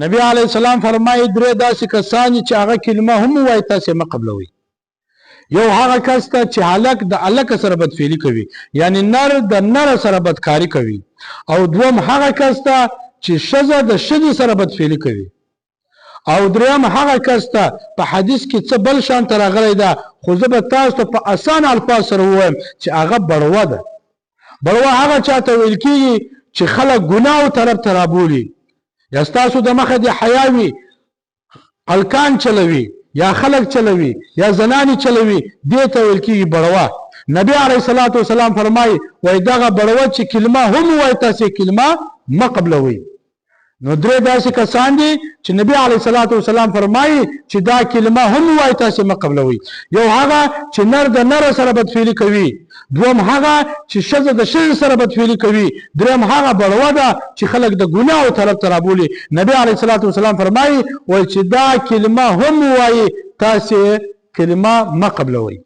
نبی علیه السلام فرمایي درې داسې کسان چې هغه کلمه هم ووایي تاسې مه قبلوئ. یو هغه کس ته چې هلک د هلکه سره بدفعلي کوي، یعنی نر د نر سره بدکاري کوي. او دوم هغه کس ته چې ښځه د ښځې سره بدفعلي کوي. او دریم هغه کس ته په حدیث کې څه بل شان ته راغلی ده، خو زه به تاسو ته په اسان الفاظ سره ووایم چې هغه بړوه ده. بړوه هغه چاته ویل کېږي چې خلک ګناهو طرف ته رابولي، یا ستاسو د مخه د حیا وي، هلکان چلوي یا خلک چلوي یا زنانې چلوي، دې ته ویل کېږي بړوه. نبی علیه الصلاة والسلام فرمایي وایي دغه بړوه چې کلمه هم وایي تاسې کلمه مه قبلوئ. نو درې داسې کسان دي چې نبی علیه الصلاة والسلام فرمایي چې دا کلمه هم وایي تاسې مه قبلوئ. یو هغه چې نر د نر سره بدفعلي کوي، دوم هغه چې ښځه د ښځې سره بدفعلي کوي، دریم هغه بړوه ده چې خلک د ګناهو طرف ته رابولي. نبی علیه الصلاة والسلام فرمایي وایي چې دا کلمه هم وایي تاسې کلمه مه قبلوئ.